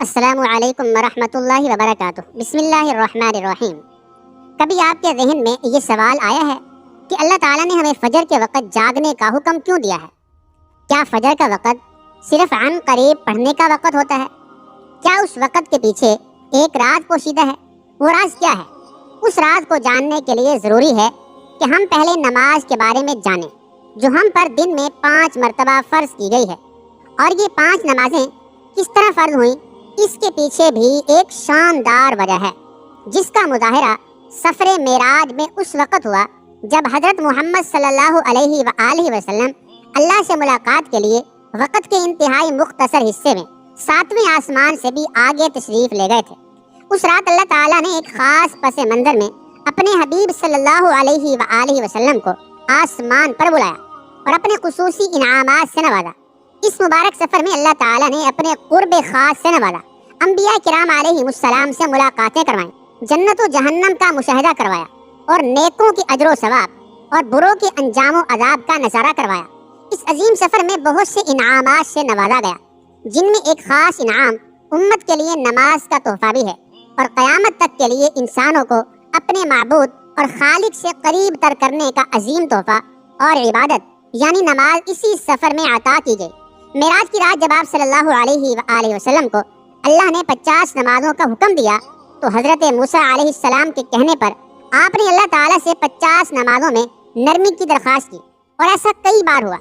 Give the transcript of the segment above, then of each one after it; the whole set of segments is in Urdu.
السلام علیکم ورحمۃ اللہ وبرکاتہ۔ بسم اللہ الرحمن الرحیم۔ کبھی آپ کے ذہن میں یہ سوال آیا ہے کہ اللہ تعالیٰ نے ہمیں فجر کے وقت جاگنے کا حکم کیوں دیا ہے؟ کیا فجر کا وقت صرف عن قریب پڑھنے کا وقت ہوتا ہے؟ کیا اس وقت کے پیچھے ایک راز پوشیدہ ہے؟ وہ راز کیا ہے؟ اس راز کو جاننے کے لیے ضروری ہے کہ ہم پہلے نماز کے بارے میں جانیں، جو ہم پر دن میں 5 مرتبہ فرض کی گئی ہے۔ اور یہ 5 نمازیں کس طرح فرض ہوئیں، اس کے پیچھے بھی ایک شاندار وجہ ہے، جس کا مظاہرہ سفر معراج میں اس وقت ہوا جب حضرت محمد صلی اللہ علیہ وآلہ وسلم اللہ سے ملاقات کے لیے وقت کے انتہائی مختصر حصے میں 7ویں آسمان سے بھی آگے تشریف لے گئے تھے۔ اس رات اللہ تعالیٰ نے ایک خاص پس منظر میں اپنے حبیب صلی اللہ علیہ وآلہ وسلم کو آسمان پر بلایا اور اپنے خصوصی انعامات سے نوازا۔ اس مبارک سفر میں اللہ تعالیٰ نے اپنے قرب خاص سے نوازا، انبیاء کرام علیہ السلام سے ملاقاتیں کروائیں، جنت و جہنم کا مشاہدہ کروایا اور نیکوں کے اجر و ثواب اور بروں کے انجام و عذاب کا نظارہ کروایا۔ اس عظیم سفر میں بہت سے انعامات سے نوازا گیا، جن میں ایک خاص انعام امت کے لیے نماز کا تحفہ بھی ہے، اور قیامت تک کے لیے انسانوں کو اپنے معبود اور خالق سے قریب تر کرنے کا عظیم تحفہ اور عبادت یعنی نماز اسی سفر میں عطا کی گئی۔ معراج کی رات جب آپ صلی اللہ علیہ وآلہ وسلم کو اللہ نے 50 نمازوں کا حکم دیا تو حضرت موسیٰ علیہ السلام کے کہنے پر آپ نے اللہ تعالیٰ سے 50 نمازوں میں نرمی کی درخواست کی، اور ایسا کئی بار ہوا،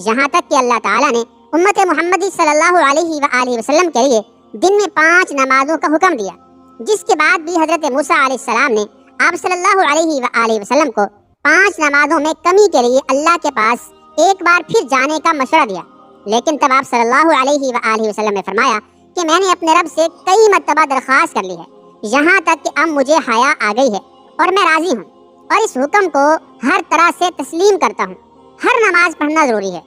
یہاں تک کہ اللہ تعالیٰ نے امت محمدی صلی اللہ علیہ وآلہ وسلم کے لیے دن میں 5 نمازوں کا حکم دیا، جس کے بعد بھی حضرت موسیٰ علیہ السلام نے آپ صلی اللہ علیہ وآلہ وسلم کو 5 نمازوں میں کمی کے لیے اللہ کے پاس ایک بار پھر جانے کا مشورہ دیا، لیکن تب آپ صلی اللہ علیہ وآلہ وسلم نے فرمایا کہ میں نے اپنے رب سے کئی مرتبہ درخواست کر لی ہے، یہاں تک کہ اب مجھے حیا آ گئی ہے اور میں راضی ہوں، اور اس حکم کو ہر طرح سے تسلیم کرتا ہوں۔ ہر نماز پڑھنا ضروری ہے،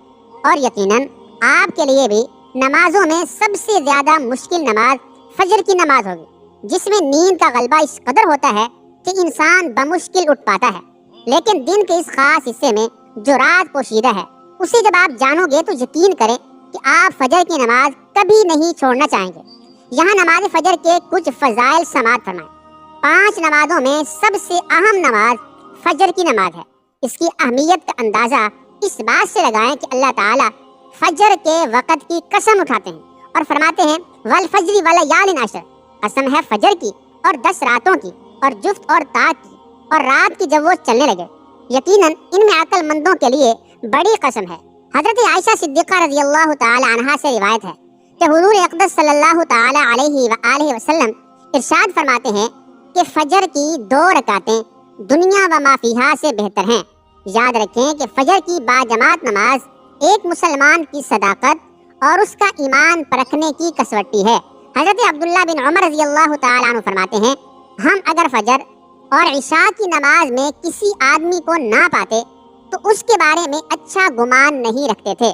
اور یقیناً آپ کے لیے بھی نمازوں میں سب سے زیادہ مشکل نماز فجر کی نماز ہوگی، جس میں نیند کا غلبہ اس قدر ہوتا ہے کہ انسان بمشکل اٹھ پاتا ہے، لیکن دن کے اس خاص حصے میں جو رات پوشیدہ ہے، اسے جب آپ جانو گے تو یقین کریں کہ آپ فجر کی نماز کبھی نہیں چھوڑنا چاہیں گے۔ یہاں نماز فجر کے کچھ فضائل سماعت فرمائیں۔ 5 نمازوں میں سب سے اہم نماز فجر کی نماز ہے۔ اس کی اہمیت کا اندازہ اس بات سے لگائیں کہ اللہ تعالیٰ فجر کے وقت کی قسم اٹھاتے ہیں اور فرماتے ہیں والفجر ولیال عشر، قسم ہے فجر کی اور 10 راتوں کی اور جفت اور طاق کی، اور رات کی جب وہ چلنے لگے، یقیناً ان میں عقل مندوں کے لیے بڑی قسم ہے۔ حضرت عائشہ صدیقہ رضی اللہ تعالی عنہا سے روایت ہے کہ حضور اقدس صلی اللہ تعالی علیہ وآلہ وسلم ارشاد فرماتے ہیں کہ فجر کی 2 رکعتیں دنیا و ما فیہا سے بہتر ہیں۔ یاد رکھیں کہ فجر کی باجماعت نماز ایک مسلمان کی صداقت اور اس کا ایمان پرکھنے کی کسوٹی ہے۔ حضرت عبداللہ بن عمر رضی اللہ تعالی عنہ فرماتے ہیں ہم اگر فجر اور عشاء کی نماز میں کسی آدمی کو نہ پاتے تو اس کے بارے میں اچھا گمان نہیں رکھتے تھے۔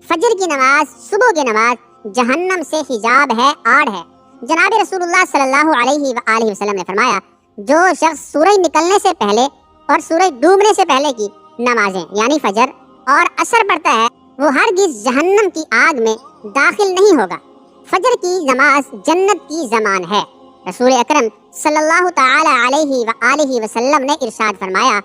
فجر کی نماز، صبح کی نماز جہنم سے حجاب ہے، آڑ ہے۔ جناب رسول اللہ صلی اللہ علیہ وآلہ وسلم نے فرمایا جو شخص سورج نکلنے سے پہلے اور سورج ڈوبنے سے پہلے کی نمازیں یعنی فجر اور عصر پڑھتا ہے وہ ہرگز جہنم کی آگ میں داخل نہیں ہوگا۔ فجر کی نماز جنت کی ضمان ہے۔ رسول اکرم صلی اللہ تعالی علیہ وآلہ وسلم نے ارشاد فرمایا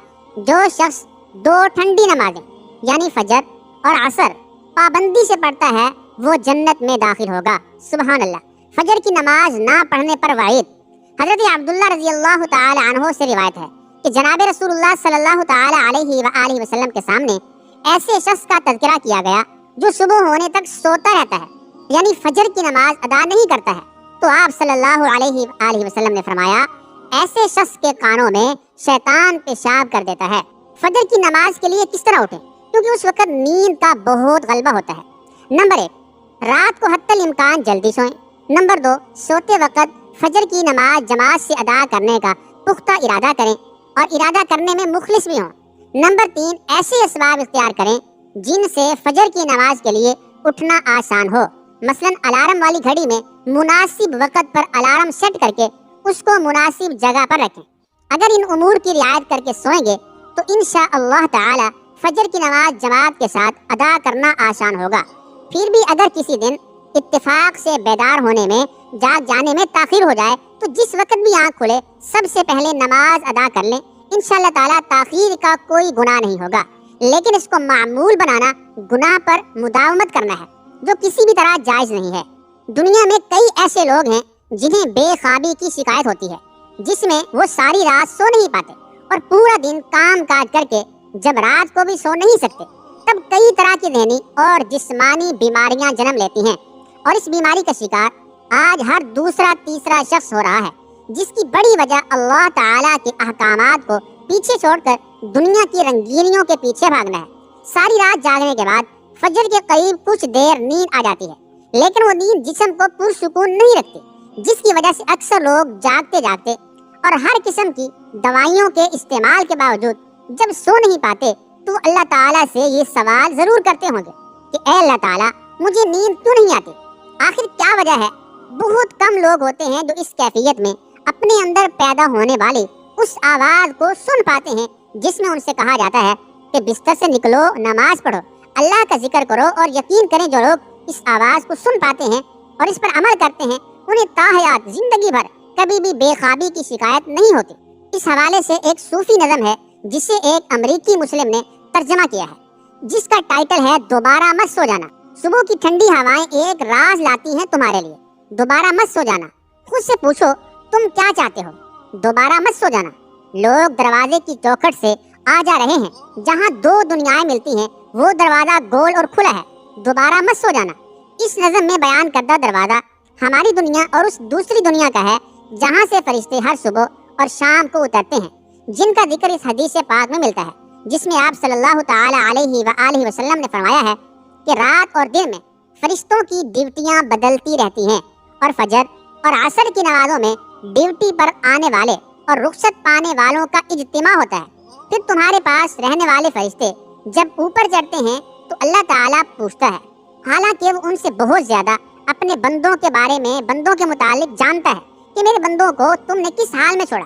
جو شخص 2 ٹھنڈی نمازیں یعنی فجر اور عصر پابندی سے پڑھتا ہے وہ جنت میں داخل ہوگا۔ سبحان اللہ۔ فجر کی نماز نہ پڑھنے پر وعید۔ حضرت عبداللہ رضی اللہ تعالی عنہ سے روایت ہے کہ جناب رسول اللہ صلی اللہ تعالی علیہ وآلہ وسلم کے سامنے ایسے شخص کا تذکرہ کیا گیا جو صبح ہونے تک سوتا رہتا ہے یعنی فجر کی نماز ادا نہیں کرتا ہے، تو آپ صلی اللہ علیہ وآلہ وسلم نے فرمایا ایسے شخص کے کانوں میں شیطان پیشاب کر دیتا ہے۔ فجر کی نماز کے لیے کس طرح اٹھیں، کیونکہ اس وقت نیند کا بہت غلبہ ہوتا ہے۔ نمبر 1، رات کو حتی الامکان جلدی سوئیں۔ نمبر 2، سوتے وقت فجر کی نماز جماعت سے ادا کرنے کا پختہ ارادہ کریں اور ارادہ کرنے میں مخلص بھی ہوں۔ نمبر 3، ایسے اسباب اختیار کریں جن سے فجر کی نماز کے لیے اٹھنا آسان ہو، مثلا الارم والی گھڑی میں مناسب وقت پر الارم سیٹ کر کے اس کو مناسب جگہ پر رکھیں۔ اگر ان امور کی رعایت کر کے سوئیں گے تو انشاءاللہ تعالی فجر کی نماز جماعت کے ساتھ ادا کرنا آسان ہوگا۔ پھر بھی اگر کسی دن اتفاق سے بیدار ہونے میں، جاگ جانے میں تاخیر ہو جائے تو جس وقت بھی آنکھ کھلے سب سے پہلے نماز ادا کر لیں، انشاءاللہ تعالیٰ تاخیر کا کوئی گناہ نہیں ہوگا۔ لیکن اس کو معمول بنانا، گناہ پر مداومت کرنا ہے، جو کسی بھی طرح جائز نہیں ہے۔ دنیا میں کئی ایسے لوگ ہیں جنہیں بے خوابی کی شکایت ہوتی ہے، جس میں وہ ساری رات سو نہیں پاتے اور پورا دن کام کاج کر کے جب رات کو بھی سو نہیں سکتے تب کئی طرح کی ذہنی اور جسمانی بیماریاں جنم لیتی ہیں، اور اس بیماری کا شکار آج ہر دوسرا تیسرا شخص ہو رہا ہے، جس کی بڑی وجہ اللہ تعالیٰ کے احکامات کو پیچھے چھوڑ کر دنیا کی رنگینیوں کے پیچھے بھاگنا ہے۔ ساری رات جاگنے کے بعد فجر کے قریب کچھ دیر نیند آ جاتی ہے، لیکن وہ نیند جسم کو پرسکون نہیں رکھتی، جس کی وجہ سے اکثر لوگ جاگتے جاگتے اور ہر قسم کی دوائیوں کے استعمال کے باوجود جب سو نہیں پاتے تو اللہ تعالیٰ سے یہ سوال ضرور کرتے ہوں گے کہ اے اللہ تعالیٰ مجھے نیند کیوں نہیں آتی؟ آخر کیا وجہ ہے؟ بہت کم لوگ ہوتے ہیں جو اس کیفیت میں اپنے اندر پیدا ہونے والی اس آواز کو سن پاتے ہیں جس میں ان سے کہا جاتا ہے کہ بستر سے نکلو، نماز پڑھو، اللہ کا ذکر کرو، اور یقین کریں جو لوگ اس آواز کو سن پاتے ہیں اور اس پر عمل کرتے ہیں انہیں تاحیات زندگی بھر کبھی بھی بے خوابی کی شکایت نہیں ہوتی۔ اس حوالے سے ایک صوفی نظم ہے جسے ایک امریکی مسلم نے ترجمہ کیا ہے، جس کا ٹائٹل ہے دوبارہ مت سو جانا۔ صبح کی ٹھنڈی ہوائیں ایک راز لاتی ہیں تمہارے لیے، دوبارہ مت سو جانا۔ خود سے پوچھو تم کیا چاہتے ہو؟ دوبارہ مت سو جانا۔ لوگ دروازے کی چوکھٹ سے آ جا رہے ہیں، جہاں دو دنیایں ملتی ہیں وہ دروازہ گول اور کھلا ہے، دوبارہ مت سو جانا۔ اس نظم میں بیان کردہ دروازہ ہماری دنیا اور اس دوسری دنیا کا ہے جہاں سے فرشتے ہر صبح اور شام کو اترتے ہیں، جن کا ذکر اس حدیث پاک میں ملتا ہے، جس میں آپ صلی اللہ تعالی علیہ وآلہ وسلم نے فرمایا ہے کہ رات اور دن میں فرشتوں کی ڈیوٹیاں بدلتی رہتی ہیں، اور فجر اور عصر کی نمازوں میں ڈیوٹی پر آنے والے اور رخصت پانے والوں کا اجتماع ہوتا ہے۔ پھر تمہارے پاس رہنے والے فرشتے جب اوپر چڑھتے ہیں تو اللہ تعالیٰ پوچھتا ہے، حالانکہ وہ ان سے بہت زیادہ اپنے بندوں کے بارے میں، بندوں کے متعلق جانتا ہے کہ میرے بندوں کو تم نے کس حال میں چھوڑا،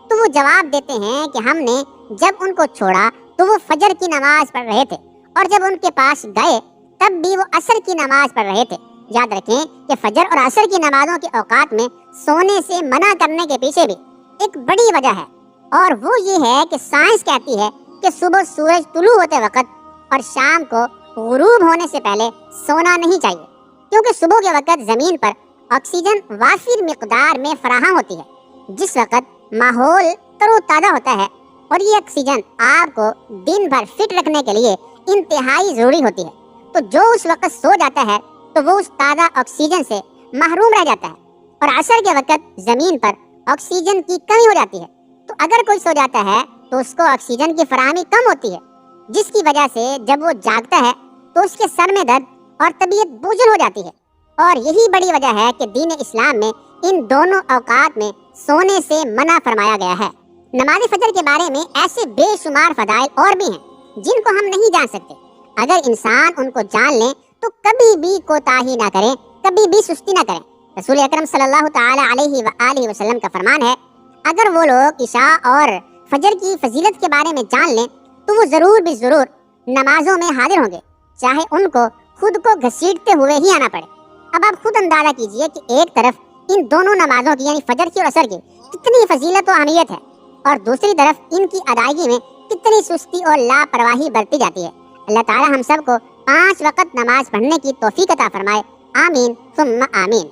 تو وہ جواب دیتے ہیں کہ ہم نے جب ان کو چھوڑا تو وہ فجر کی نماز پڑھ رہے تھے، اور جب ان کے پاس گئے تب بھی وہ عصر کی نماز پڑھ رہے تھے۔ یاد رکھیں کہ فجر اور عصر کی نمازوں کے اوقات میں سونے سے منع کرنے کے پیچھے بھی ایک بڑی وجہ ہے، اور وہ یہ ہے کہ سائنس کہتی ہے کہ صبح سورج طلوع ہوتے وقت اور شام کو غروب ہونے سے پہلے سونا نہیں چاہیے، کیونکہ صبح کے وقت زمین پر آکسیجن وافر مقدار میں فراہم ہوتی ہے، جس وقت ماحول تر و تازہ ہوتا ہے، اور یہ آکسیجن آپ کو دن بھر فٹ رکھنے کے لیے انتہائی ضروری ہوتی ہے۔ تو جو اس وقت سو جاتا ہے تو وہ اس تازہ آکسیجن سے محروم رہ جاتا ہے، اور عصر کے وقت زمین پر آکسیجن کی کمی ہو جاتی ہے، تو اگر کوئی سو جاتا ہے تو اس کو آکسیجن کی فراہمی کم ہوتی ہے، جس کی وجہ سے جب وہ جاگتا ہے تو اس کے سر میں درد اور طبیعت بوجھل ہو جاتی ہے۔ اور یہی بڑی وجہ ہے کہ دین اسلام میں ان دونوں اوقات میں سونے سے منع فرمایا گیا ہے۔ نماز فجر کے بارے میں ایسے بے شمار فضائل اور بھی ہیں جن کو ہم نہیں جان سکتے۔ اگر انسان ان کو جان لیں تو کبھی بھی کوتاہی نہ کریں، کبھی بھی سستی نہ کریں۔ رسول اکرم صلی اللہ تعالی علیہ وآلہ وسلم کا فرمان ہے، اگر وہ لوگ عشاء اور فجر کی فضیلت کے بارے میں جان لیں تو وہ ضرور بھی ضرور نمازوں میں حاضر ہوں گے، چاہے ان کو خود کو گھسیٹتے ہوئے ہی آنا پڑے۔ اب آپ خود اندازہ کیجئے کہ ایک طرف ان دونوں نمازوں کی یعنی فجر کی اور عصر کی کتنی فضیلت و اہمیت ہے، اور دوسری طرف ان کی ادائیگی میں کتنی سستی اور لاپرواہی برتی جاتی ہے۔ اللہ تعالی ہم سب کو 5 وقت نماز پڑھنے کی توفیق عطا فرمائے، آمین ثم آمین۔